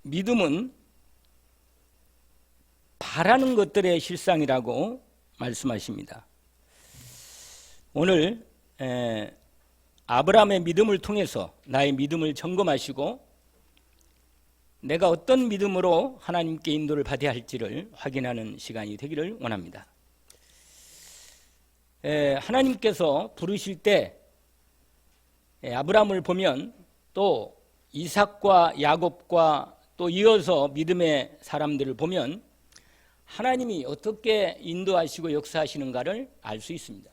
믿음은 바라는 것들의 실상이라고 말씀하십니다. 오늘 아브라함의 믿음을 통해서 나의 믿음을 점검하시고 내가 어떤 믿음으로 하나님께 인도를 받아야 할지를 확인하는 시간이 되기를 원합니다. 하나님께서 부르실 때 아브라함을 보면 또 이삭과 야곱과 또 이어서 믿음의 사람들을 보면 하나님이 어떻게 인도하시고 역사하시는가를 알 수 있습니다.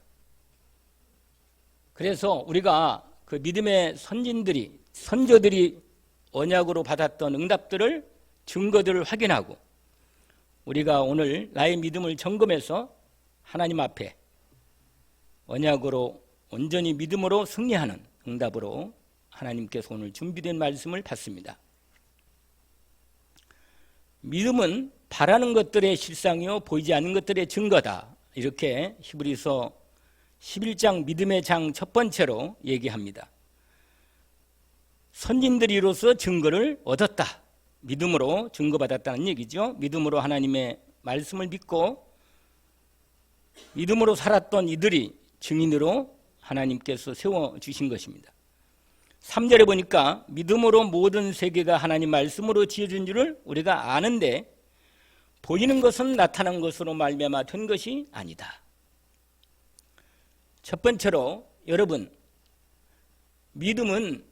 그래서 우리가 그 믿음의 선조들이 언약으로 받았던 응답들을 증거들을 확인하고 우리가 오늘 나의 믿음을 점검해서 하나님 앞에 언약으로 온전히 믿음으로 승리하는 응답으로 하나님께서 오늘 준비된 말씀을 받습니다. 믿음은 바라는 것들의 실상이요 보이지 않는 것들의 증거다. 이렇게 히브리서 11장 믿음의 장 첫 번째로 얘기합니다. 선진들이 이로써 증거를 얻었다. 믿음으로 증거받았다는 얘기죠. 믿음으로 하나님의 말씀을 믿고 믿음으로 살았던 이들이 증인으로 하나님께서 세워주신 것입니다. 3절에 보니까 믿음으로 모든 세계가 하나님 말씀으로 지어진 줄을 우리가 아는데 보이는 것은 나타난 것으로 말미암아 된 것이 아니다. 첫 번째로 여러분, 믿음은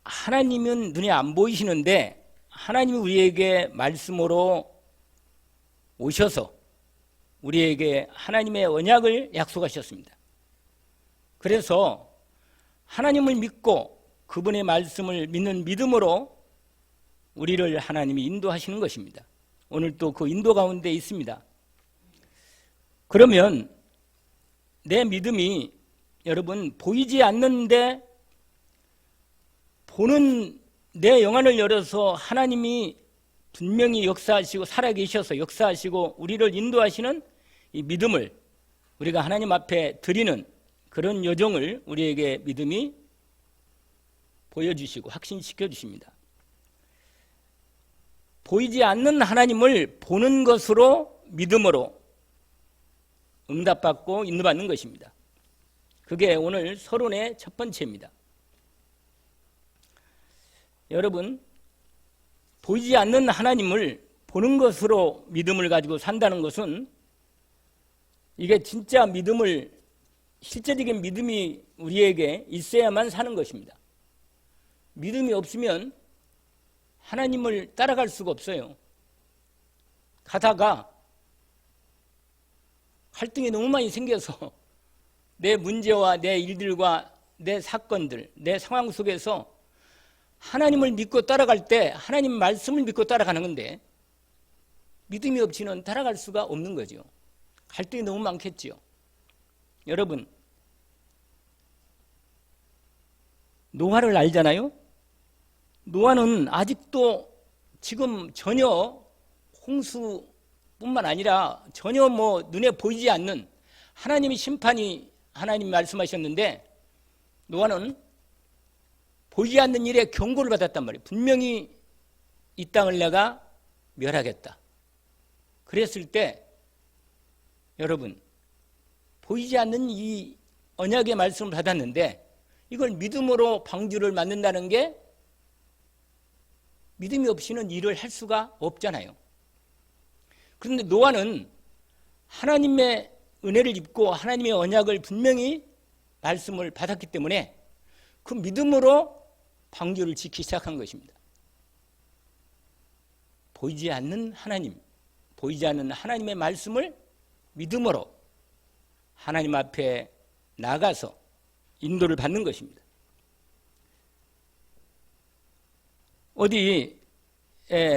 하나님은 눈에 안 보이시는데 하나님이 우리에게 말씀으로 오셔서 우리에게 하나님의 언약을 약속하셨습니다. 그래서 하나님을 믿고 그분의 말씀을 믿는 믿음으로 우리를 하나님이 인도하시는 것입니다. 오늘 또 그 인도 가운데 있습니다. 그러면 내 믿음이 여러분 보이지 않는데 보는 내 영안을 열어서 하나님이 분명히 역사하시고 살아계셔서 역사하시고 우리를 인도하시는 이 믿음을 우리가 하나님 앞에 드리는 그런 여정을 우리에게 믿음이 보여주시고 확신시켜 주십니다. 보이지 않는 하나님을 보는 것으로 믿음으로 응답받고 인도받는 것입니다. 그게 오늘 서론의 첫 번째입니다. 여러분, 보이지 않는 하나님을 보는 것으로 믿음을 가지고 산다는 것은 이게 진짜 믿음을 실제적인 믿음이 우리에게 있어야만 사는 것입니다. 믿음이 없으면 하나님을 따라갈 수가 없어요. 가다가 갈등이 너무 많이 생겨서 내 문제와 내 일들과 내 사건들, 내 상황 속에서 하나님을 믿고 따라갈 때 하나님 말씀을 믿고 따라가는 건데 믿음이 없이는 따라갈 수가 없는 거죠. 갈등이 너무 많겠죠. 여러분, 노아를 알잖아요. 노아는 아직도 지금 전혀 홍수뿐만 아니라 전혀 눈에 보이지 않는 하나님의 심판이 하나님 말씀하셨는데 노아는 보이지 않는 일에 경고를 받았단 말이에요. 분명히 이 땅을 내가 멸하겠다. 그랬을 때 여러분, 보이지 않는 이 언약의 말씀을 받았는데 이걸 믿음으로 방주를 만든다는 게 믿음이 없이는 일을 할 수가 없잖아요. 그런데 노아는 하나님의 은혜를 입고 하나님의 언약을 분명히 말씀을 받았기 때문에 그 믿음으로 방주를 짓기 시작한 것입니다. 보이지 않는 하나님, 보이지 않는 하나님의 말씀을 믿음으로 하나님 앞에 나가서 인도를 받는 것입니다. 어디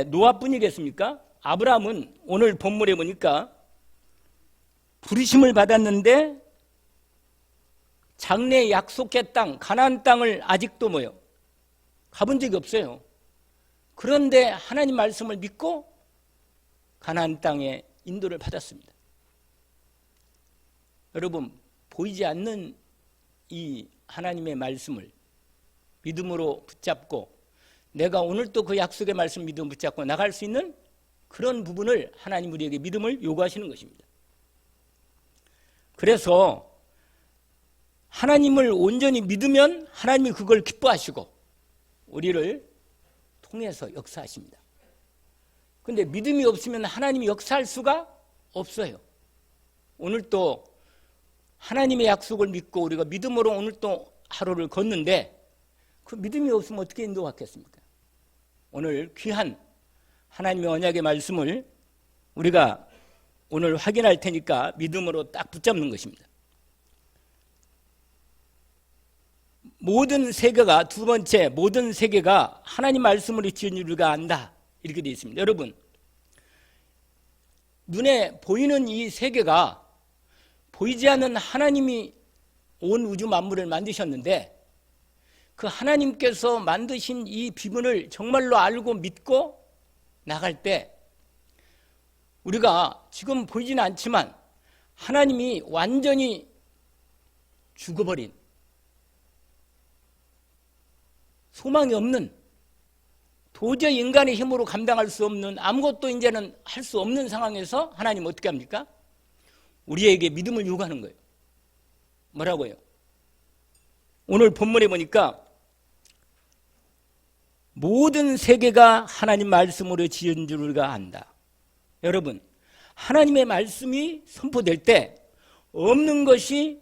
노아뿐이겠습니까? 아브라함은 오늘 본문에 보니까 부르심을 받았는데 장래에 약속의 땅, 가나안 땅을 아직도 가본 적이 없어요. 그런데 하나님 말씀을 믿고 가나안 땅에 인도를 받았습니다. 여러분, 보이지 않는 이 하나님의 말씀을 믿음으로 붙잡고 내가 오늘 또 그 약속의 말씀 믿음 붙잡고 나갈 수 있는 그런 부분을 하나님 우리에게 믿음을 요구하시는 것입니다. 그래서 하나님을 온전히 믿으면 하나님이 그걸 기뻐하시고 우리를 통해서 역사하십니다. 그런데 믿음이 없으면 하나님이 역사할 수가 없어요. 오늘 또 하나님의 약속을 믿고 우리가 믿음으로 오늘 또 하루를 걷는데 그 믿음이 없으면 어떻게 인도받겠습니까? 오늘 귀한 하나님의 언약의 말씀을 우리가 오늘 확인할 테니까 믿음으로 딱 붙잡는 것입니다. 모든 세계가, 두 번째, 모든 세계가 하나님 말씀으로 지은 줄을 안다. 이렇게 되어 있습니다. 여러분, 눈에 보이는 이 세계가 보이지 않는 하나님이 온 우주 만물을 만드셨는데 그 하나님께서 만드신 이 비문을 정말로 알고 믿고 나갈 때 우리가 지금 보이지는 않지만 하나님이 완전히 죽어버린 소망이 없는 도저히 인간의 힘으로 감당할 수 없는 아무것도 이제는 할 수 없는 상황에서 하나님 어떻게 합니까? 우리에게 믿음을 요구하는 거예요. 뭐라고요? 오늘 본문에 보니까 모든 세계가 하나님 말씀으로 지은 줄 우리가 안다. 여러분, 하나님의 말씀이 선포될 때 없는 것이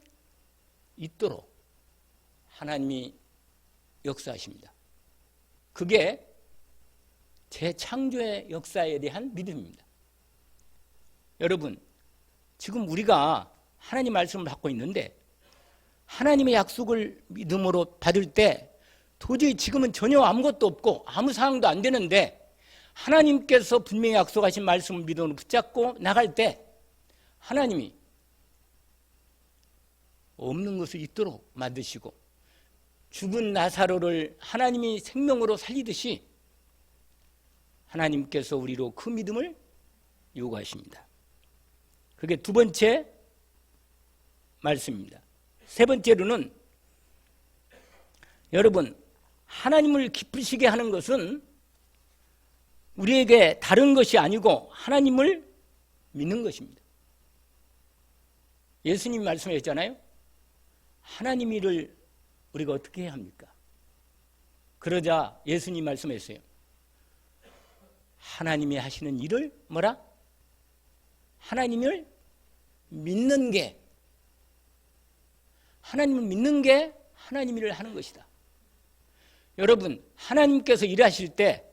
있도록 하나님이 역사하십니다. 그게 재창조의 역사에 대한 믿음입니다. 여러분, 지금 우리가 하나님 말씀을 받고 있는데 하나님의 약속을 믿음으로 받을 때 도저히 지금은 전혀 아무것도 없고 아무 상황도 안 되는데 하나님께서 분명히 약속하신 말씀을 믿음으로 붙잡고 나갈 때 하나님이 없는 것을 있도록 만드시고 죽은 나사로를 하나님이 생명으로 살리듯이 하나님께서 우리로 그 믿음을 요구하십니다. 그게 두 번째 말씀입니다. 세 번째로는 여러분, 하나님을 기쁘시게 하는 것은 우리에게 다른 것이 아니고 하나님을 믿는 것입니다. 예수님 말씀하셨잖아요. 하나님 일을 우리가 어떻게 해야 합니까? 그러자 예수님 말씀하셨어요. 하나님이 하시는 일을 뭐라? 하나님을 믿는 게, 하나님을 믿는 게 하나님 일을 하는 것이다. 여러분, 하나님께서 일하실 때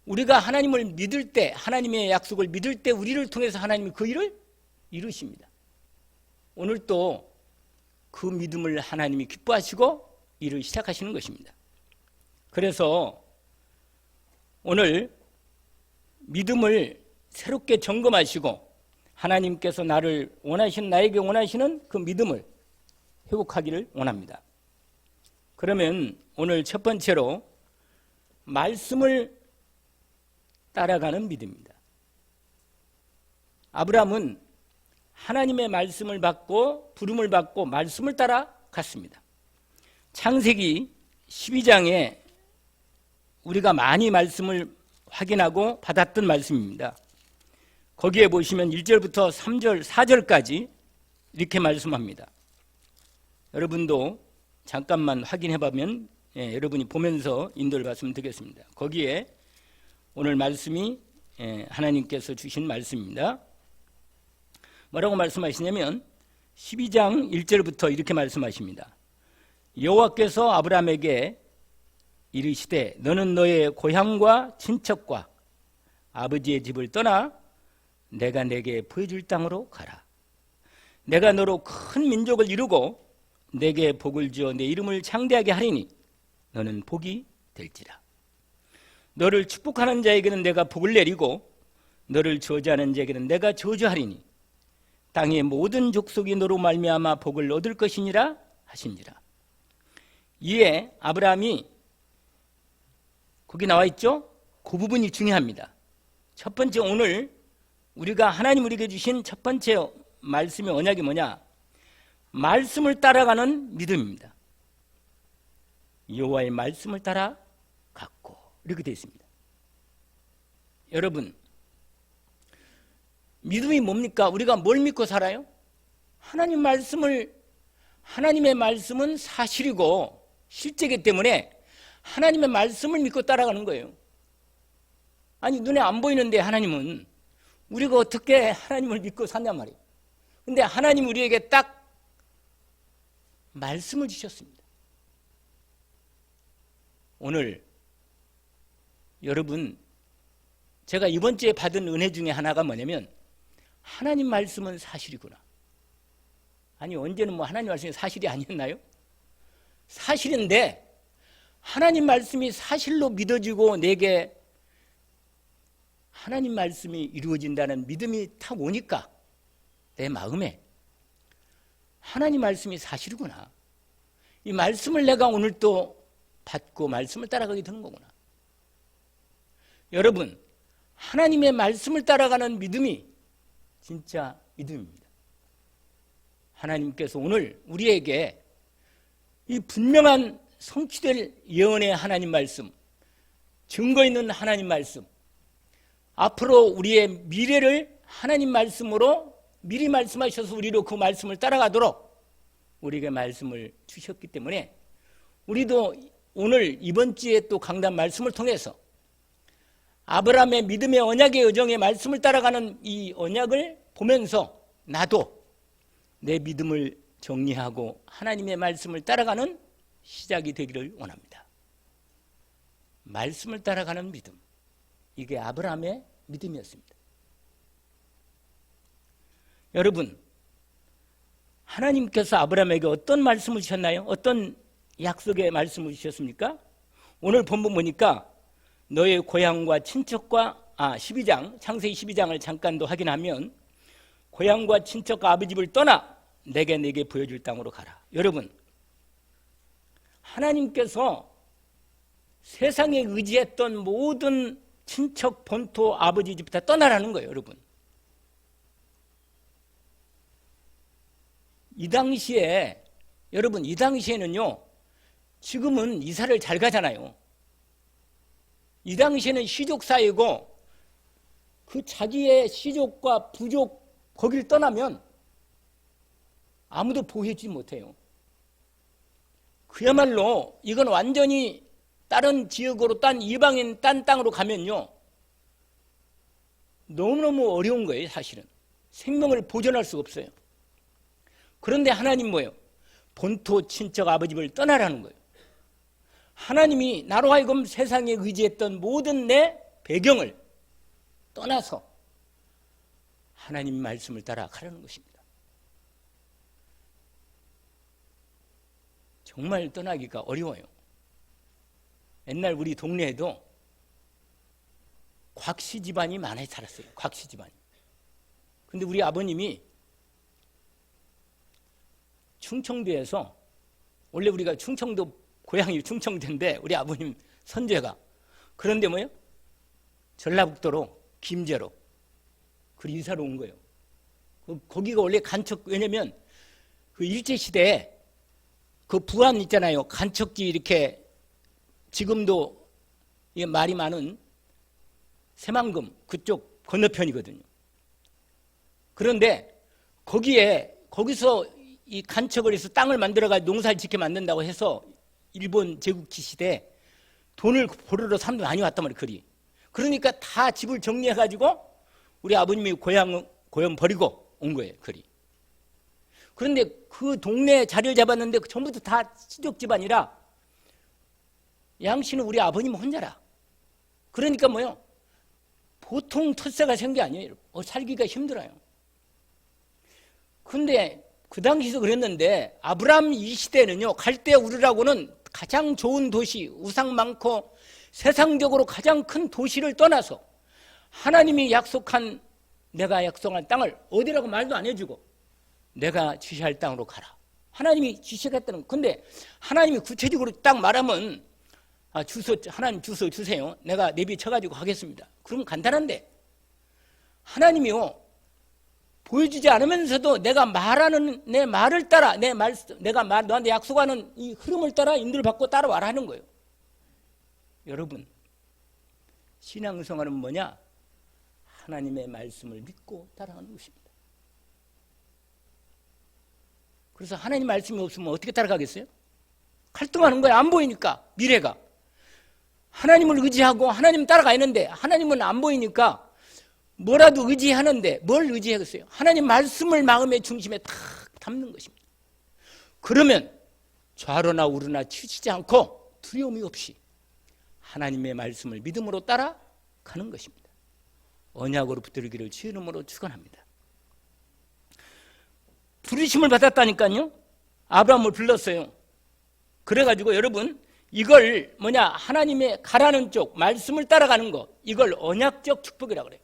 우리가 하나님을 믿을 때, 하나님의 약속을 믿을 때 우리를 통해서 하나님이 그 일을 이루십니다. 오늘 또 그 믿음을 하나님이 기뻐하시고 일을 시작하시는 것입니다. 그래서 오늘 믿음을 새롭게 점검하시고 하나님께서 나를 나에게 원하시는 그 믿음을 회복하기를 원합니다. 그러면 오늘 첫 번째로 말씀을 따라가는 믿음입니다. 아브라함은 하나님의 말씀을 받고 부름을 받고 말씀을 따라갔습니다. 창세기 12장에 우리가 많이 말씀을 확인하고 받았던 말씀입니다. 거기에 보시면 1절부터 3절, 4절까지 이렇게 말씀합니다. 여러분도 잠깐만 확인해 보면 여러분이 보면서 인도를 받으면 되겠습니다. 거기에 오늘 말씀이 하나님께서 주신 말씀입니다. 뭐라고 말씀하시냐면 12장 1절부터 이렇게 말씀하십니다. 여호와께서 아브라함에게 이르시되 너는 너의 고향과 친척과 아버지의 집을 떠나 내가 내게 보여줄 땅으로 가라. 내가 너로 큰 민족을 이루고 내게 복을 주어 내 이름을 창대하게 하리니 너는 복이 될지라. 너를 축복하는 자에게는 내가 복을 내리고 너를 저주하는 자에게는 내가 저주하리니 땅의 모든 족속이 너로 말미암아 복을 얻을 것이니라 하시니라. 이에 아브라함이 거기 나와 있죠? 그 부분이 중요합니다. 첫 번째, 오늘 우리가 하나님 우리에게 주신 첫 번째 말씀의 언약이 뭐냐? 말씀을 따라가는 믿음입니다. 여호와의 말씀을 따라갔고 이렇게 되어 있습니다. 여러분, 믿음이 뭡니까? 우리가 뭘 믿고 살아요? 하나님의 말씀은 사실이고 실제이기 때문에 하나님의 말씀을 믿고 따라가는 거예요. 아니, 눈에 안 보이는데 하나님은 우리가 어떻게 하나님을 믿고 산단 말이에요. 근데 하나님 우리에게 딱 말씀을 주셨습니다. 오늘 여러분, 제가 이번 주에 받은 은혜 중에 하나가 뭐냐면 하나님 말씀은 사실이구나. 아니, 언제는 뭐 하나님 말씀이 사실이 아니었나요? 사실인데 하나님 말씀이 사실로 믿어지고 내게 하나님 말씀이 이루어진다는 믿음이 탁 오니까 내 마음에 하나님 말씀이 사실이구나. 이 말씀을 내가 오늘 또 받고 말씀을 따라가게 되는 거구나. 여러분, 하나님의 말씀을 따라가는 믿음이 진짜 믿음입니다. 하나님께서 오늘 우리에게 이 분명한 성취될 예언의 하나님 말씀, 증거 있는 하나님 말씀, 앞으로 우리의 미래를 하나님 말씀으로 미리 말씀하셔서 우리로 그 말씀을 따라가도록 우리에게 말씀을 주셨기 때문에 우리도 오늘 이번 주에 또 강단 말씀을 통해서 아브라함의 믿음의 언약의 여정의 말씀을 따라가는 이 언약을 보면서 나도 내 믿음을 정리하고 하나님의 말씀을 따라가는 시작이 되기를 원합니다. 말씀을 따라가는 믿음, 이게 아브라함의 믿음이었습니다. 여러분, 하나님께서 아브라함에게 어떤 말씀을 주셨나요? 어떤 약속의 말씀을 주셨습니까? 오늘 본문 보니까 너의 고향과 친척과 12장, 창세기 12장을 잠깐 더 확인하면 고향과 친척과 아버지 집을 떠나 내게 보여줄 땅으로 가라. 여러분, 하나님께서 세상에 의지했던 모든 친척, 본토, 아버지 집 다 떠나라는 거예요. 여러분, 이 당시에는요, 지금은 이사를 잘 가잖아요. 이 당시에는 시족 사회고 그 자기의 시족과 부족 거길 떠나면 아무도 보호해주지 못해요. 그야말로 이건 완전히 다른 지역으로 딴 이방인 딴 땅으로 가면요, 너무너무 어려운 거예요. 사실은 생명을 보존할 수가 없어요. 그런데 하나님 뭐예요? 본토 친척 아버지를 떠나라는 거예요. 하나님이 나로 하여금 세상에 의지했던 모든 내 배경을 떠나서 하나님 말씀을 따라 가라는 것입니다. 정말 떠나기가 어려워요. 옛날 우리 동네에도 곽씨 집안이 많이 살았어요. 곽씨 집안이. 근데 우리 아버님이 충청도에서, 원래 우리가 충청도 고향이 충청도인데 우리 아버님 선제가, 그런데 뭐예요? 전라북도로 김제로 그 이사로 온 거예요. 거기가 원래 간척, 왜냐면 그 일제시대에 그 부안 있잖아요. 간척지 이렇게 지금도 말이 많은 새만금 그쪽 건너편이거든요. 그런데 거기서 이 간척을 해서 땅을 만들어가지고 농사를 짓게 만든다고 해서 일본 제국지 시대에 돈을 벌으러 사람들이 많이 왔단 말이에요. 그리. 그러니까 다 집을 정리해가지고 우리 아버님이 고향 버리고 온 거예요. 그리. 그런데 그 동네에 자리를 잡았는데 전부 다 시족 집안이라 양씨는 우리 아버님 혼자라. 그러니까 뭐요? 보통 텃세가 생긴 게 아니에요. 살기가 힘들어요. 근데 그 당시에도 그랬는데 아브라함 이 시대는요, 갈대 우르라고는 가장 좋은 도시, 우상 많고 세상적으로 가장 큰 도시를 떠나서 하나님이 내가 약속한 땅을 어디라고 말도 안 해주고 내가 지시할 땅으로 가라. 하나님이 지시했다는 거. 근데 하나님이 구체적으로 딱 말하면 하나님 주소 주세요. 내가 내비 쳐가지고 가겠습니다. 그럼 간단한데 하나님이요, 보여주지 않으면서도 내가 말하는 내 말을 따라 내가 너한테 약속하는 이 흐름을 따라 인도를 받고 따라와라 하는 거예요. 여러분, 신앙생활은 뭐냐? 하나님의 말씀을 믿고 따라가는 것입니다. 그래서 하나님 말씀이 없으면 어떻게 따라가겠어요? 갈등하는 거야. 안 보이니까 미래가. 하나님을 의지하고 하나님 따라가 있는데 하나님은 안 보이니까 뭐라도 의지하는데 뭘 의지하겠어요? 하나님 말씀을 마음의 중심에 탁 담는 것입니다. 그러면 좌로나 우로나 치우치지 않고 두려움이 없이 하나님의 말씀을 믿음으로 따라가는 것입니다. 언약으로 붙들기를 주의 이름으로 축원합니다. 부르심을 받았다니까요. 아브라함을 불렀어요. 그래가지고 여러분 이걸 뭐냐, 하나님의 가라는 쪽 말씀을 따라가는 거, 이걸 언약적 축복이라고 그래요.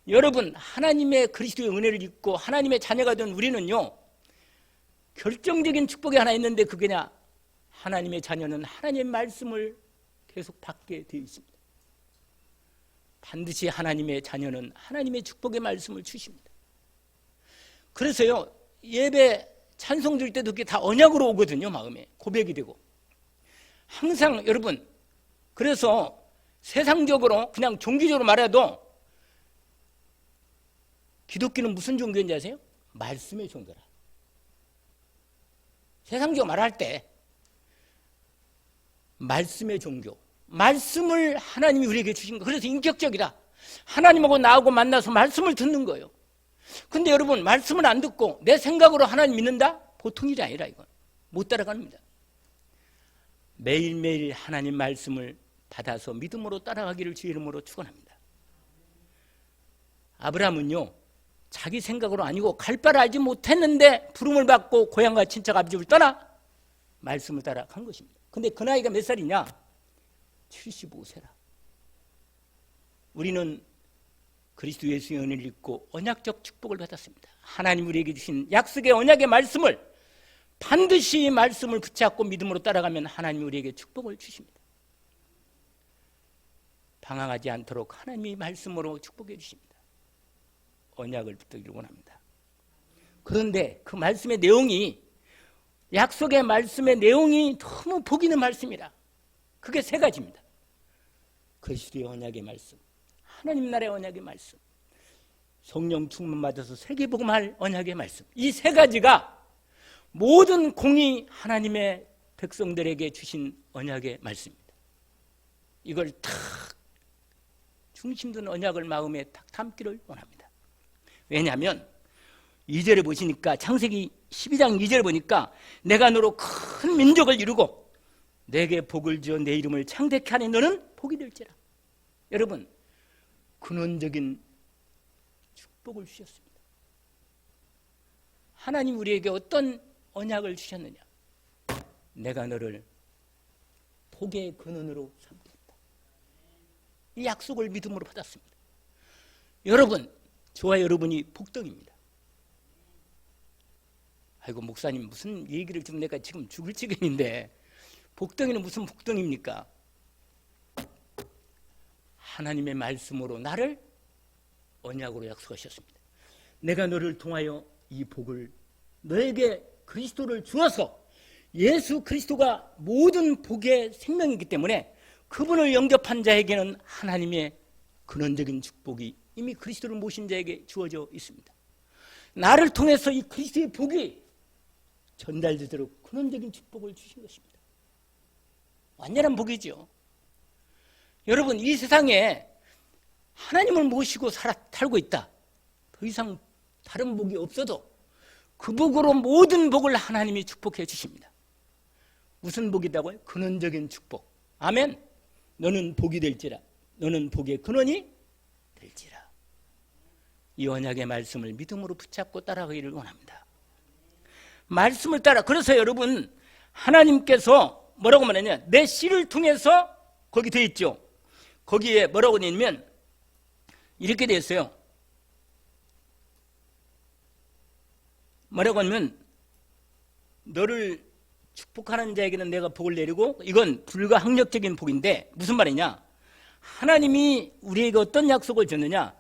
여러분 하나님의 그리스도의 은혜를 입고 하나님의 자녀가 된 우리는요, 결정적인 축복이 하나 있는데 그게냐, 하나님의 자녀는 하나님의 말씀을 계속 받게 되어 있습니다. 반드시 하나님의 자녀는 하나님의 축복의 말씀을 주십니다. 그래서요, 예배 찬송 줄 때도 그게 다 언약으로 오거든요. 마음에 고백이 되고. 항상 여러분, 그래서 세상적으로 그냥 종교적으로 말해도 기독교는 무슨 종교인지 아세요? 말씀의 종교라. 세상적으로 말할 때 말씀의 종교, 말씀을 하나님이 우리에게 주신 거. 그래서 인격적이다. 하나님하고 나하고 만나서 말씀을 듣는 거예요. 근데 여러분 말씀을 안 듣고 내 생각으로 하나님 믿는다? 보통 일이 아니라 이건 못 따라갑니다. 매일매일 하나님 말씀을 받아서 믿음으로 따라가기를 주의 이름으로 축원합니다. 아브라함은요, 자기 생각으로 아니고 갈 바를 알지 못했는데 부름을 받고 고향과 친척 아버지를 떠나 말씀을 따라간 것입니다. 근데 그 나이가 몇 살이냐? 75세라. 우리는 그리스도 예수의 은혜를 입고 언약적 축복을 받았습니다. 하나님 우리에게 주신 약속의 언약의 말씀을 반드시 말씀을 붙잡고 믿음으로 따라가면 하나님이 우리에게 축복을 주십니다. 방황하지 않도록 하나님이 말씀으로 축복해 주십니다. 언약을 붙들기를 원합니다. 그런데 그 말씀의 내용이, 약속의 말씀의 내용이 너무 복 있는 말씀이라. 그게 세 가지입니다. 그리스도의 언약의 말씀, 하나님 나라의 언약의 말씀, 성령 충만 받아서 세계복음할 언약의 말씀, 이 세 가지가 모든 공이 하나님의 백성들에게 주신 언약의 말씀입니다. 이걸 탁 중심든 언약을 마음에 탁 담기를 원합니다. 왜냐하면 2절에 보시니까, 창세기 12장 2절에 보니까 내가 너로 큰 민족을 이루고 내게 복을 지어 내 이름을 창대케 하니 너는 복이 될지라. 여러분, 근원적인 축복을 주셨습니다. 하나님 우리에게 어떤 언약을 주셨느냐? 내가 너를 복의 근원으로 삼겠다. 이 약속을 믿음으로 받았습니다. 여러분, 저와 여러분이 복덩입니다. 아이고 목사님 무슨 얘기를 좀, 내가 지금 죽을 지경인데 복덩이는 무슨 복덩입니까? 하나님의 말씀으로 나를 언약으로 약속하셨습니다. 내가 너를 통하여 이 복을, 너에게 그리스도를 주어서, 예수 그리스도가 모든 복의 생명이기 때문에 그분을 영접한 자에게는 하나님의 근원적인 축복이 이미 그리스도를 모신 자에게 주어져 있습니다. 나를 통해서 이 그리스도의 복이 전달되도록 근원적인 축복을 주신 것입니다. 완전한 복이죠. 여러분, 이 세상에 하나님을 모시고 살고 있다. 더 이상 다른 복이 없어도 그 복으로 모든 복을 하나님이 축복해 주십니다. 무슨 복이다고요? 근원적인 축복. 아멘. 너는 복이 될지라. 너는 복의 근원이 될지라. 이 언약의 말씀을 믿음으로 붙잡고 따라가기를 원합니다. 말씀을 따라. 그래서 여러분, 하나님께서 뭐라고 말하냐? 내 씨를 통해서, 거기 되어 있죠. 거기에 뭐라고 되냐면 이렇게 되어 있어요. 뭐라고 하면, 너를 축복하는 자에게는 내가 복을 내리고, 이건 불가항력적인 복인데 무슨 말이냐? 하나님이 우리에게 어떤 약속을 줬느냐?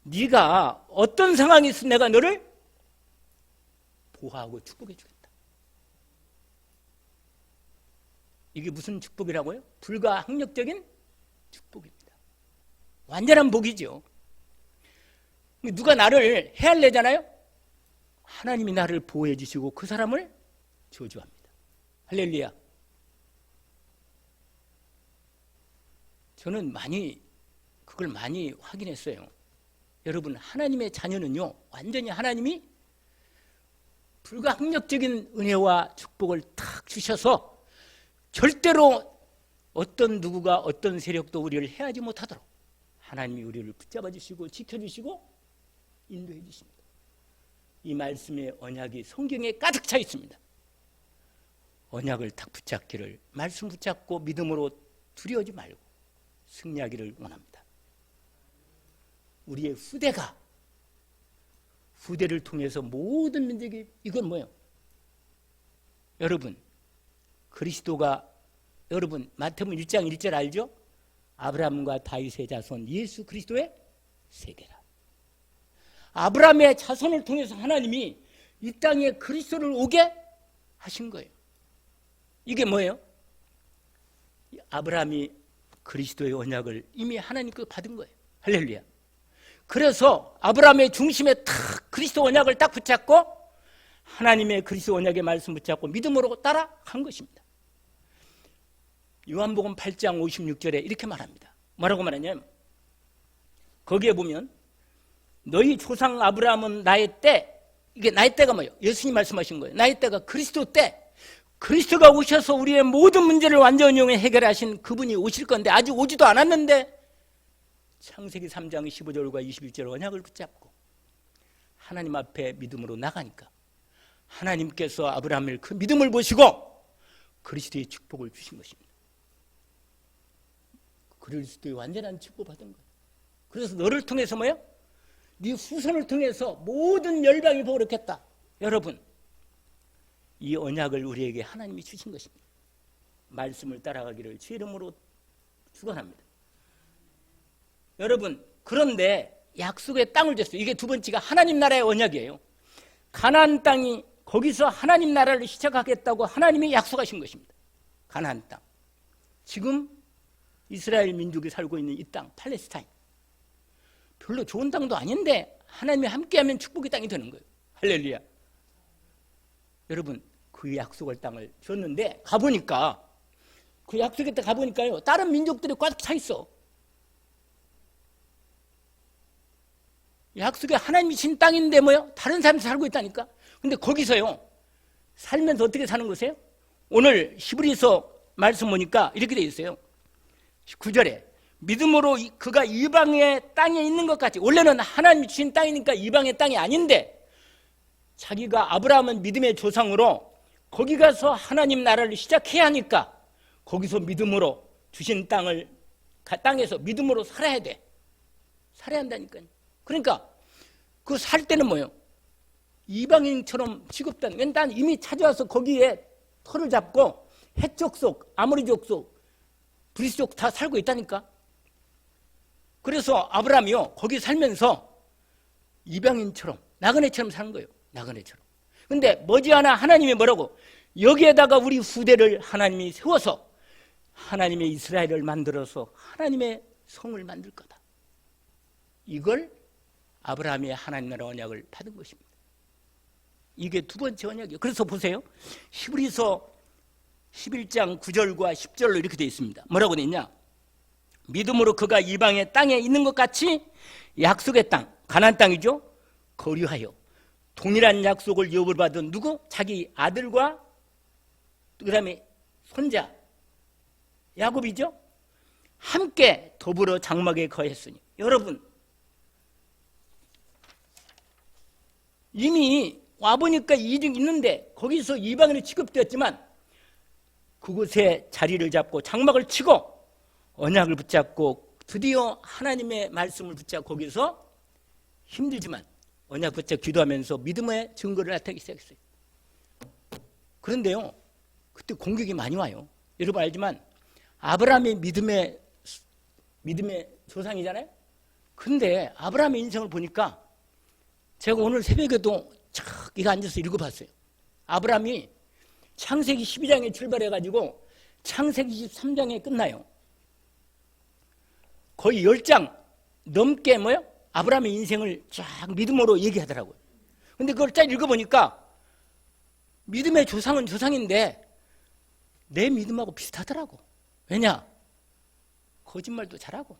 네가 어떤 상황이 있으면 내가 너를 보호하고 축복해 주겠다. 이게 무슨 축복이라고요? 불가항력적인 축복입니다. 완전한 복이죠. 누가 나를 해할래잖아요. 하나님이 나를 보호해 주시고 그 사람을 저주합니다. 할렐루야. 저는 그걸 많이 확인했어요. 여러분, 하나님의 자녀는요, 완전히 하나님이 불가항력적인 은혜와 축복을 탁 주셔서 절대로 어떤 누구가 어떤 세력도 우리를 해하지 못하도록 하나님이 우리를 붙잡아 주시고 지켜주시고 인도해 주십니다. 이 말씀의 언약이 성경에 가득 차 있습니다. 언약을 탁 붙잡기를, 말씀 붙잡고 믿음으로 두려워하지 말고 승리하기를 원합니다. 우리의 후대를 통해서 모든 민족이, 이건 뭐예요? 여러분, 그리스도가, 여러분 마태복음 1장 1절 알죠? 아브라함과 다윗의 자손 예수 그리스도의 세대라. 아브라함의 자손을 통해서 하나님이 이 땅에 그리스도를 오게 하신 거예요. 이게 뭐예요? 아브라함이 그리스도의 언약을 이미 하나님께 받은 거예요. 할렐루야. 그래서 아브라함의 중심에 탁 그리스도 언약을 딱 붙잡고 하나님의 그리스도 언약의 말씀 붙잡고 믿음으로 따라간 것입니다. 요한복음 8장 56절에 이렇게 말합니다. 뭐라고 말하냐면, 거기에 보면 너희 조상 아브라함은 나의 때, 이게 나의 때가 뭐예요? 예수님 말씀하신 거예요. 나의 때가 그리스도 때, 그리스도가 오셔서 우리의 모든 문제를 완전히 해결하신 그분이 오실 건데 아직 오지도 않았는데 창세기 3장 15절과 21절 언약을 붙잡고 하나님 앞에 믿음으로 나가니까 하나님께서 아브라함을 그 믿음을 보시고 그리스도의 축복을 주신 것입니다. 그리스도의 완전한 축복 받은 거예요. 그래서 너를 통해서 뭐예요? 네 후손을 통해서 모든 열방이 복을 얻겠다. 여러분, 이 언약을 우리에게 하나님이 주신 것입니다. 말씀을 따라가기를 주의 이름으로 축원합니다. 여러분, 그런데 약속의 땅을 줬어요. 이게 두 번째가 하나님 나라의 언약이에요. 가나안 땅이, 거기서 하나님 나라를 시작하겠다고 하나님이 약속하신 것입니다. 가나안 땅. 지금 이스라엘 민족이 살고 있는 이 땅, 팔레스타인. 별로 좋은 땅도 아닌데 하나님이 함께하면 축복의 땅이 되는 거예요. 할렐루야. 여러분, 그 약속의 땅을 줬는데 가보니까, 그 약속의 땅 가보니까요, 다른 민족들이 꽉 차 있어. 약속에 하나님이 신 땅인데 뭐요? 다른 사람이 살고 있다니까. 근데 거기서요, 살면서 어떻게 사는 거세요? 오늘 히브리서 말씀 보니까 이렇게 돼 있어요. 9절에 믿음으로 그가 이방의 땅에 있는 것 같이, 원래는 하나님이 주신 땅이니까 이방의 땅이 아닌데 자기가 아브라함은 믿음의 조상으로 거기 가서 하나님 나라를 시작해야 하니까 거기서 믿음으로 주신 땅에서 믿음으로 살아야 돼. 살아야 한다니까요. 그러니까 그 살 때는 뭐예요? 이방인처럼 취급된, 왜냐면 이미 찾아와서 거기에 터를 잡고 헷 족속, 아모리 족속, 브리스 족 다 살고 있다니까. 그래서 아브라함이요, 거기 살면서 이방인처럼, 나그네처럼 사는 거예요. 나그네처럼. 근데 머지않아 하나님이 뭐라고? 여기에다가 우리 후대를 하나님이 세워서 하나님의 이스라엘을 만들어서 하나님의 성을 만들 거다. 이걸 아브라함이 하나님 나라 언약을 받은 것입니다. 이게 두 번째 언약이에요. 그래서 보세요. 히브리서 11장 9절과 10절로 이렇게 되어 있습니다. 뭐라고 되어 있냐? 믿음으로 그가 이방의 땅에 있는 것 같이 약속의 땅, 가나안 땅이죠. 거류하여 동일한 약속을 유업을 받은 누구? 자기 아들과 그 다음에 손자 야곱이죠. 함께 더불어 장막에 거했으니, 여러분 이미 와보니까 이익이 있는데 거기서 이방인이 취급되었지만 그곳에 자리를 잡고 장막을 치고 언약을 붙잡고 드디어 하나님의 말씀을 붙잡고 거기서 힘들지만 언약 붙잡고 기도하면서 믿음의 증거를 나타내기 시작했어요. 그런데요, 그때 공격이 많이 와요. 여러분 알지만 아브라함이 믿음의 조상이잖아요. 근데 아브라함의 인생을 보니까 제가 오늘 새벽에도 착 이거 앉아서 읽어봤어요. 아브라함이 창세기 12장에 출발해가지고 창세기 23장에 끝나요. 거의 10장 넘게 뭐요? 아브라함의 인생을 쫙 믿음으로 얘기하더라고요. 근데 그걸 쫙 읽어보니까 믿음의 조상은 조상인데 내 믿음하고 비슷하더라고. 왜냐? 거짓말도 잘하고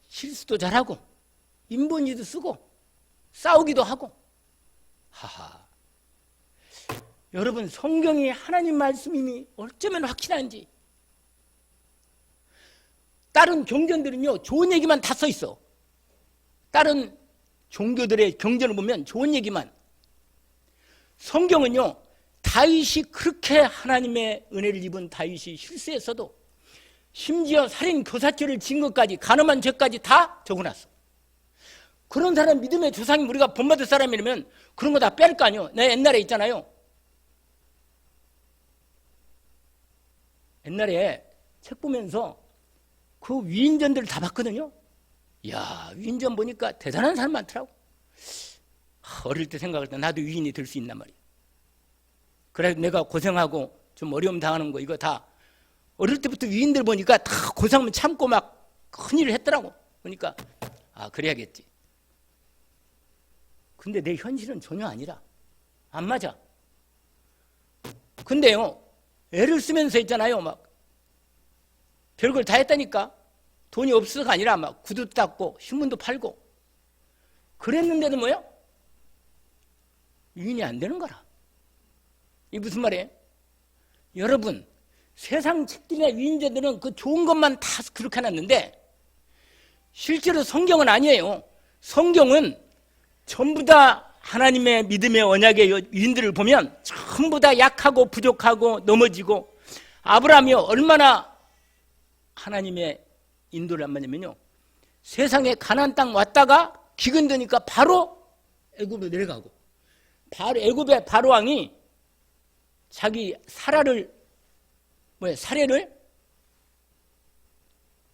실수도 잘하고 인본지도 쓰고 싸우기도 하고. 하하. 여러분, 성경이 하나님 말씀이니 어쩌면 확실한지. 다른 경전들은요 좋은 얘기만 다 써 있어. 다른 종교들의 경전을 보면 좋은 얘기만. 성경은요 다윗이 그렇게 하나님의 은혜를 입은 다윗이 실수했어도 심지어 살인 교사죄를 지은 것까지, 간음한 죄까지 다 적어놨어. 그런 사람 믿음의 조상이 우리가 본받을 사람이라면 그런 거 다 뺄 거 아니에요. 내가 옛날에 있잖아요, 옛날에 책 보면서 그 위인전들을 다 봤거든요. 이야, 위인전 보니까 대단한 사람 많더라고. 어릴 때 생각할 때 나도 위인이 될 수 있단 말이에요. 그래서 내가 고생하고 좀 어려움 당하는 거 이거 다 어릴 때부터 위인들 보니까 다 고생하면 참고 막 큰일을 했더라고. 그러니까 아, 그래야겠지. 근데 내 현실은 전혀 아니라 안 맞아. 근데요 애를 쓰면서 있잖아요, 막 별걸 다 했다니까. 돈이 없어서가 아니라 막 구두 닦고 신문도 팔고 그랬는데도 뭐요? 위인이 안 되는 거라. 이게 무슨 말이에요? 여러분, 세상 책들이나 위인자들은 그 좋은 것만 다 그렇게 해놨는데 실제로 성경은 아니에요. 성경은 전부 다 하나님의 믿음의 언약의 위인들을 보면 전부 다 약하고 부족하고 넘어지고, 아브라함이 얼마나 하나님의 인도를 안 받냐면요, 세상에 가나안 땅 왔다가 기근되니까 바로 애굽으로 내려가고, 바로 애굽의 바로왕이 자기 사례를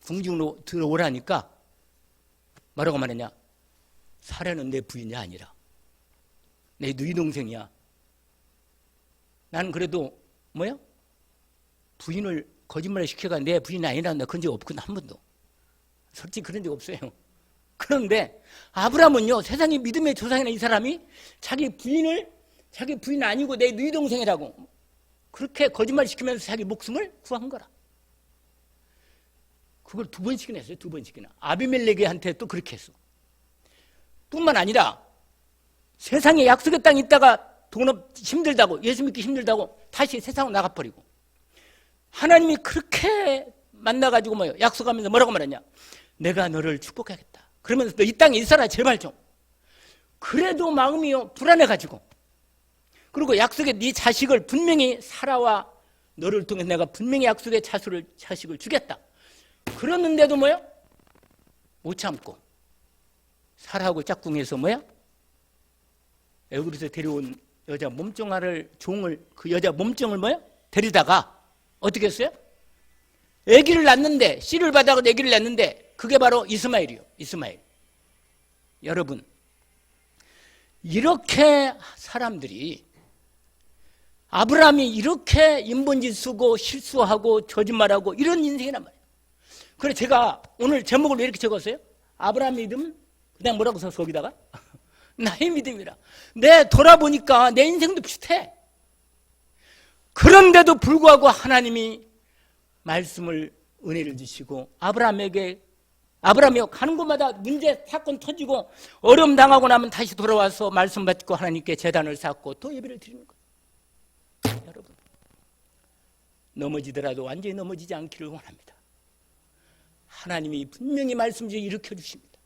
궁중으로 들어오라니까 뭐라고 말했냐? 사례는 내 부인이 아니라 내 누이 동생이야. 나는 그래도 부인을 거짓말을 시켜가 내 부인이 아니라 나 그런 적 없거든, 한 번도. 솔직히 그런 적 없어요. 그런데 아브라함은요, 세상의 믿음의 조상이나 이 사람이 자기 부인 아니고 내 누이 동생이라고 그렇게 거짓말 시키면서 자기 목숨을 구한 거라. 그걸 2번씩이나 했어요. 2번씩이나. 아비멜렉한테 또 그렇게 했어. 뿐만 아니라 세상에 약속의 땅에 있다가 돈 힘들다고, 예수 믿기 힘들다고 다시 세상으로 나가버리고, 하나님이 그렇게 만나가지고 약속하면서 뭐라고 말했냐? 내가 너를 축복하겠다. 그러면서 너 이 땅에 있어라 제발 좀. 그래도 마음이요 불안해가지고, 그리고 약속의 네 자식을 분명히 사라와 너를 통해 내가 분명히 약속의 자식을 주겠다. 그러는데도 못 참고 사라하고 짝꿍해서 애굽에서 데려온 여자 몸종아를 종을, 그 여자 몸종을 데리다가 어떻게 했어요? 아기를 낳는데, 씨를 받아서 아기를 낳는데 그게 바로 이스마엘이요. 이스마엘. 여러분, 이렇게 사람들이, 아브라함이 이렇게 인본짓 쓰고 실수하고 거짓말하고 이런 인생이란 말이에요. 그래서 제가 오늘 제목을 왜 이렇게 적었어요? 아브라함 믿음, 그냥 뭐라고 써서 거기다가 나의 믿음이라. 내 돌아보니까 내 인생도 비슷해. 그런데도 불구하고 하나님이 말씀을, 은혜를 주시고, 아브라함이 가는 곳마다 문제 사건 터지고 어려움 당하고 나면 다시 돌아와서 말씀 받고 하나님께 제단을 쌓고 또 예배를 드리는 거예요. 여러분, 넘어지더라도 완전히 넘어지지 않기를 원합니다. 하나님이 분명히 말씀 중에 일으켜 주십니다.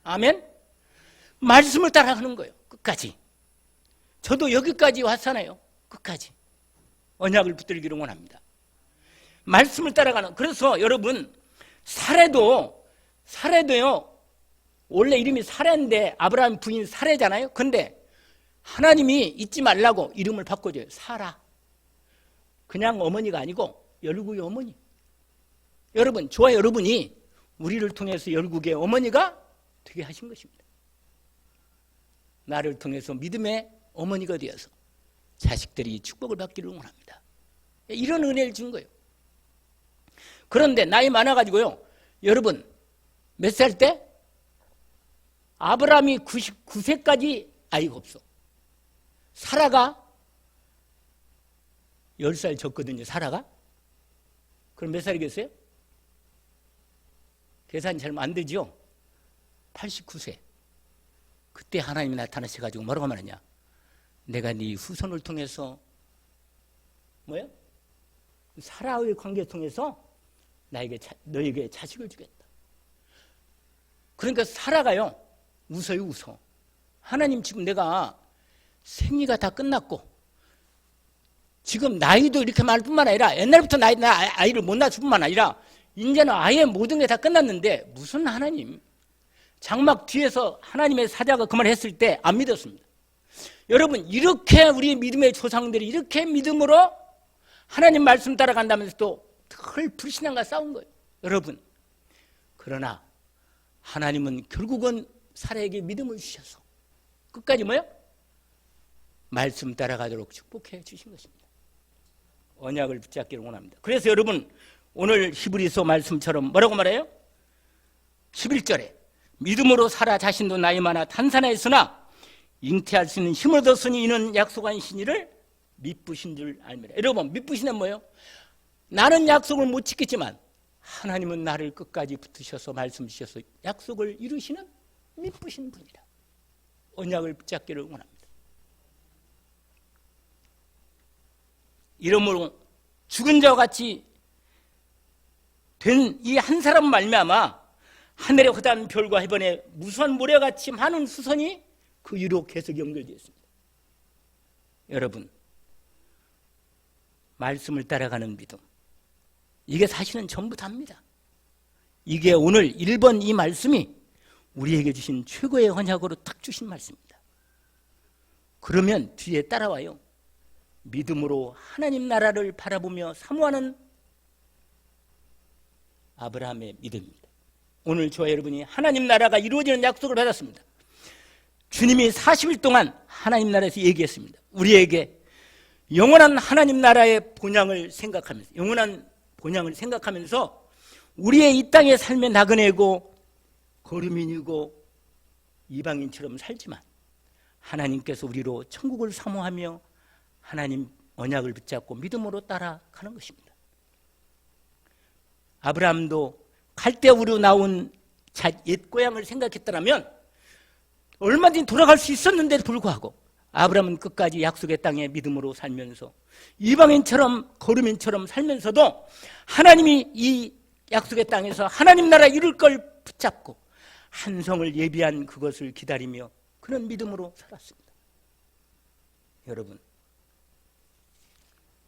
아멘. 말씀을 따라가는 거예요. 끝까지. 저도 여기까지 왔잖아요. 끝까지 언약을 붙들기를 원합니다. 말씀을 따라가는. 그래서 여러분, 사례도요, 원래 이름이 사례인데 아브라함 부인 사례잖아요. 근데 하나님이 잊지 말라고 이름을 바꿔줘요. 사라. 그냥 어머니가 아니고 열국의 어머니. 여러분, 저와 여러분이 우리를 통해서 열국의 어머니가 되게 하신 것입니다. 나를 통해서 믿음의 어머니가 되어서 자식들이 축복을 받기를 원합니다. 이런 은혜를 준 거예요. 그런데 나이 많아가지고요, 여러분, 몇 살 때? 아브라함이 99세까지 아이가 없어. 사라가 10살 졌거든요. 사라가. 그럼 몇 살이겠어요? 계산이 잘 안 되죠? 89세. 그때 하나님이 나타나셔가지고 뭐라고 말하냐? 내가 네 후손을 통해서 뭐예요? 사라의 관계를 통해서 너에게 자식을 주겠다. 그러니까 사라가요, 웃어요, 웃어. 하나님 지금 내가 생리가 다 끝났고, 지금 나이도 이렇게 많을 뿐만 아니라, 옛날부터 아이를 못 낳을 뿐만 아니라, 이제는 아예 모든 게 다 끝났는데, 무슨 하나님? 장막 뒤에서 하나님의 사자가 그 말을 했을 때 안 믿었습니다. 여러분, 이렇게 우리 믿음의 조상들이 이렇게 믿음으로 하나님 말씀 따라간다면서 또 늘 불신앙과 싸운 거예요. 여러분, 그러나 하나님은 결국은 사라에게 믿음을 주셔서 끝까지 뭐요? 말씀 따라가도록 축복해 주신 것입니다. 언약을 붙잡기를 원합니다. 그래서 여러분, 오늘 히브리서 말씀처럼 뭐라고 말해요? 11절에 믿음으로 사라 자신도 나이 많아 탄산하였으나 잉태할 수 있는 힘을 얻었으니 이는 약속한 신이를 미쁘신 줄 알미라. 여러분, 미쁘시는 뭐예요? 나는 약속을 못 지켰지만 하나님은 나를 끝까지 붙으셔서 말씀 주셔서 약속을 이루시는 미쁘신 분이라. 언약을 붙잡기를 원합니다. 이러므로 죽은 자와 같이 된 이 한 사람 말미암아 하늘의 허다한 별과 해변에 무수한 모래같이 많은 수선이 그 위로 계속 연결되어 있습니다. 여러분, 말씀을 따라가는 믿음, 이게 사실은 전부 다입니다. 이게 오늘 1번 이 말씀이 우리에게 주신 최고의 언약으로 딱 주신 말씀입니다. 그러면 뒤에 따라와요. 믿음으로 하나님 나라를 바라보며 사모하는 아브라함의 믿음입니다. 오늘 저와 여러분이 하나님 나라가 이루어지는 약속을 받았습니다. 주님이 40일 동안 하나님 나라에서 얘기했습니다. 우리에게 영원한 하나님 나라의 본향을 생각하면서, 영원한 본향을 생각하면서 우리의 이 땅의 삶에 나그네고 거류민이고 이방인처럼 살지만 하나님께서 우리로 천국을 사모하며 하나님 언약을 붙잡고 믿음으로 따라가는 것입니다. 아브라함도 갈대우로 나온 옛 고향을 생각했더라면 얼마든지 돌아갈 수 있었는데도 불구하고 아브라함은 끝까지 약속의 땅에 믿음으로 살면서 이방인처럼 거류민처럼 살면서도 하나님이 이 약속의 땅에서 하나님 나라 이룰 걸 붙잡고 한성을 예비한 그것을 기다리며 그런 믿음으로 살았습니다. 여러분,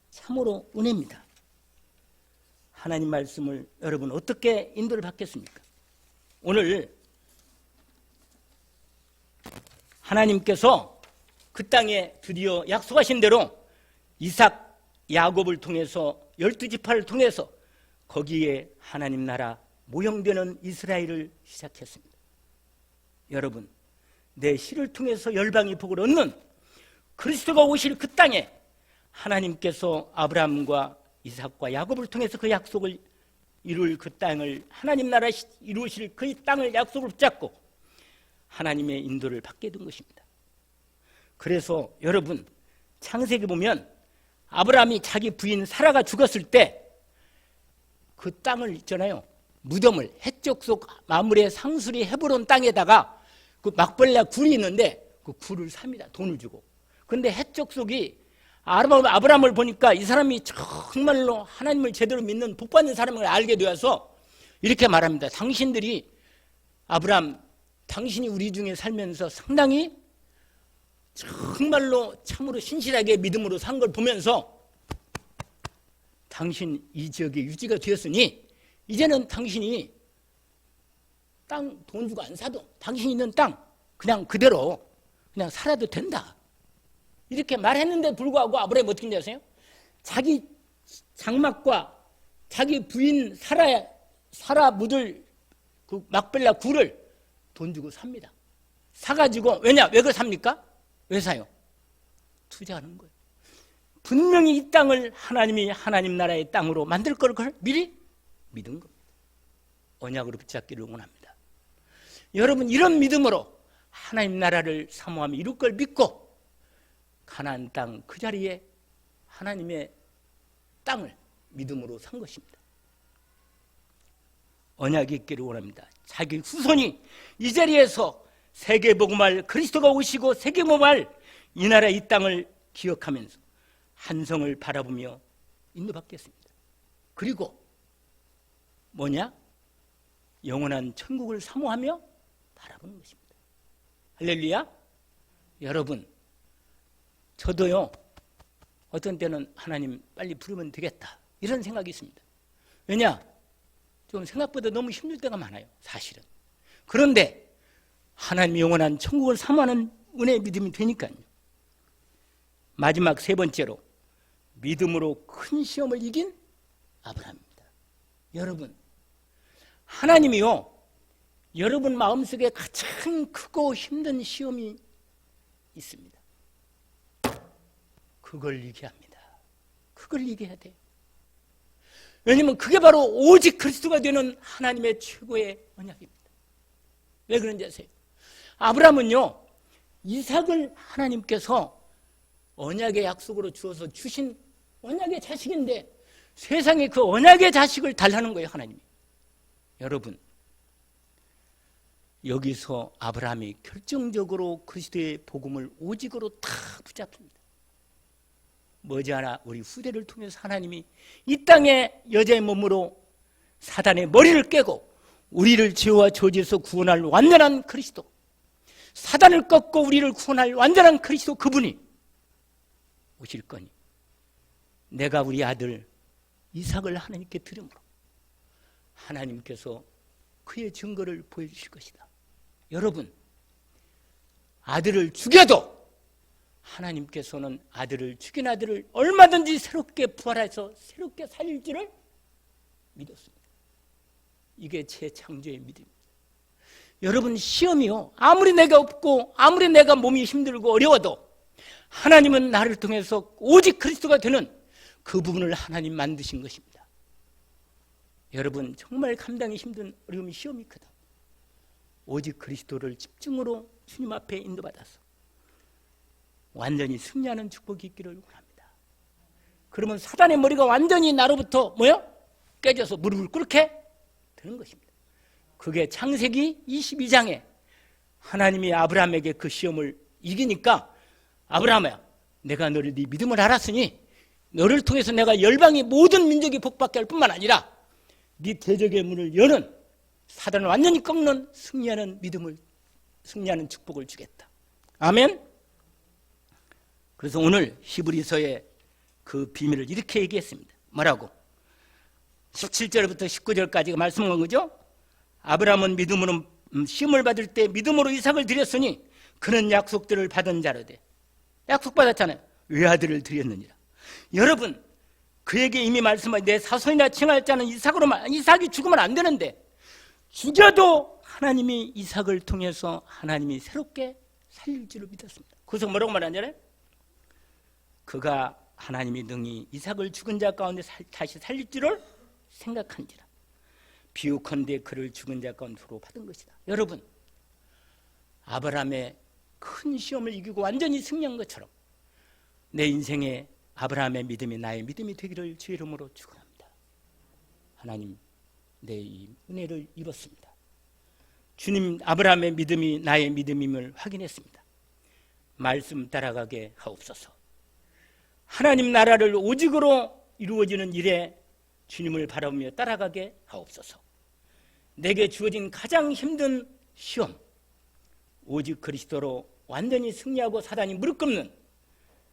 참으로 은혜입니다. 하나님 말씀을 여러분 어떻게 인도를 받겠습니까? 오늘 하나님께서 그 땅에 드디어 약속하신 대로 이삭, 야곱을 통해서 12지파를 통해서 거기에 하나님 나라 모형되는 이스라엘을 시작했습니다. 여러분, 내 씨를 통해서 열방이 복을 얻는 그리스도가 오실 그 땅에 하나님께서 아브라함과 이삭과 야곱을 통해서 그 약속을 이룰 그 땅을, 하나님 나라 이루실 그 땅을 약속을 붙잡고 하나님의 인도를 받게 된 것입니다. 그래서 여러분, 창세기 보면 아브라함이 자기 부인 사라가 죽었을 때 그 땅을 있잖아요, 무덤을 해적 속 마물의 상수리 헤브론 땅에다가 그 막벨라 굴이 있는데 그 굴을 삽니다. 돈을 주고. 근데 해적 속이 아브라함을 보니까 이 사람이 정말로 하나님을 제대로 믿는 복받는 사람을 알게 되어서 이렇게 말합니다. 당신들이, 아브라함, 당신이 우리 중에 살면서 상당히 정말로 참으로 신실하게 믿음으로 산 걸 보면서 당신 이 지역에 유지가 되었으니 이제는 당신이 땅 돈 주고 안 사도 당신이 있는 땅 그냥 그대로 그냥 살아도 된다. 이렇게 말했는데 불구하고 아브라함이 어떻게 했어요? 자기 장막과 자기 부인 사라 묻을 그 막벨라 굴을 돈 주고 삽니다. 사가지고, 왜 그걸 삽니까? 왜 사요? 투자하는 거예요. 분명히 이 땅을 하나님이 하나님 나라의 땅으로 만들 걸 미리 믿은 겁니다. 언약으로 붙잡기를 원합니다. 여러분 이런 믿음으로 하나님 나라를 사모하며 이룰 걸 믿고 가나안 땅 그 자리에 하나님의 땅을 믿음으로 산 것입니다. 언약이 있기를 원합니다. 자기 후손이 이 자리에서 세계복음할 그리스도가 오시고 세계복음할 이 나라 이 땅을 기억하면서 한성을 바라보며 인도받겠습니다. 그리고 뭐냐? 영원한 천국을 사모하며 바라보는 것입니다. 할렐루야. 여러분, 저도요 어떤 때는 하나님 빨리 부르면 되겠다 이런 생각이 있습니다. 왜냐? 좀 생각보다 너무 힘들 때가 많아요, 사실은. 그런데 하나님 영원한 천국을 사모하는 은혜의 믿음이 되니까요. 마지막 세 번째로 믿음으로 큰 시험을 이긴 아브라함입니다. 여러분, 하나님이요 여러분 마음속에 가장 크고 힘든 시험이 있습니다. 그걸 이겨야 합니다. 그걸 이겨야 돼요. 왜냐하면 그게 바로 오직 그리스도가 되는 하나님의 최고의 언약입니다. 왜 그런지 아세요? 아브라함은요 이삭을 하나님께서 언약의 약속으로 주어서 주신 언약의 자식인데 세상에 그 언약의 자식을 달라는 거예요, 하나님이. 여러분, 여기서 아브라함이 결정적으로 그리스도의 복음을 오직으로 다 붙잡습니다. 머지않아 우리 후대를 통해서 하나님이 이 땅에 여자의 몸으로 사단의 머리를 깨고 우리를 죄와 저주에서 구원할 완전한 그리스도, 사단을 꺾고 우리를 구원할 완전한 그리스도, 그분이 오실 거니 내가 우리 아들 이삭을 하나님께 드림으로 하나님께서 그의 증거를 보여주실 것이다. 여러분, 아들을 죽여도 하나님께서는 아들을 죽인 아들을 얼마든지 새롭게 부활해서 새롭게 살릴 줄을 믿었습니다. 이게 제 창조의 믿음입니다. 여러분, 시험이요 아무리 내가 없고 아무리 내가 몸이 힘들고 어려워도 하나님은 나를 통해서 오직 그리스도가 되는 그 부분을 하나님 만드신 것입니다. 여러분, 정말 감당이 힘든 어려움이 시험이 크다. 오직 그리스도를 집중으로 주님 앞에 인도받아서 완전히 승리하는 축복이 있기를 원합니다. 그러면 사단의 머리가 완전히 나로부터 깨져서 무릎을 꿇게 되는 것입니다. 그게 창세기 22장에 하나님이 아브라함에게 그 시험을 이기니까 아브라함아, 내가 너를 네 믿음을 알았으니 너를 통해서 내가 열방의 모든 민족이 복받게 할 뿐만 아니라 네 대적의 문을 여는 사단을 완전히 꺾는 승리하는 믿음을, 승리하는 축복을 주겠다. 아멘. 그래서 오늘 히브리서의 그 비밀을 이렇게 얘기했습니다. 뭐라고? 17절부터 19절까지가 말씀한 거죠. 아브라함은 믿음으로 시험을 받을 때 믿음으로 이삭을 드렸으니 그는 약속들을 받은 자로되, 약속받았잖아요. 외아들을 드렸느니라. 여러분, 그에게 이미 말씀하신 내 사손이라 칭할 자는 이삭으로만, 이삭이 죽으면 안 되는데 죽여도 하나님이 이삭을 통해서 하나님이 새롭게 살릴 줄을 믿었습니다. 그래서 뭐라고 말하냐래? 그가 하나님이 능히 이삭을 죽은 자 가운데 다시 살릴 줄을 생각한지라. 비유컨대 그를 죽은 자 가운데로 받은 것이다. 여러분, 아브라함의 큰 시험을 이기고 완전히 승리한 것처럼 내 인생에 아브라함의 믿음이 나의 믿음이 되기를 주의 이름으로 축원합니다. 하나님, 내 이 은혜를 입었습니다. 주님, 아브라함의 믿음이 나의 믿음임을 확인했습니다. 말씀 따라가게 하옵소서. 하나님 나라를 오직으로 이루어지는 일에 주님을 바라보며 따라가게 하옵소서. 내게 주어진 가장 힘든 시험, 오직 그리스도로 완전히 승리하고 사단이 무릎 꿇는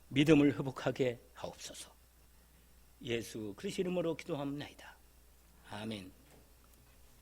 믿음을 회복하게 하옵소서. 예수 그리스도 이름으로 기도합니다. 아멘.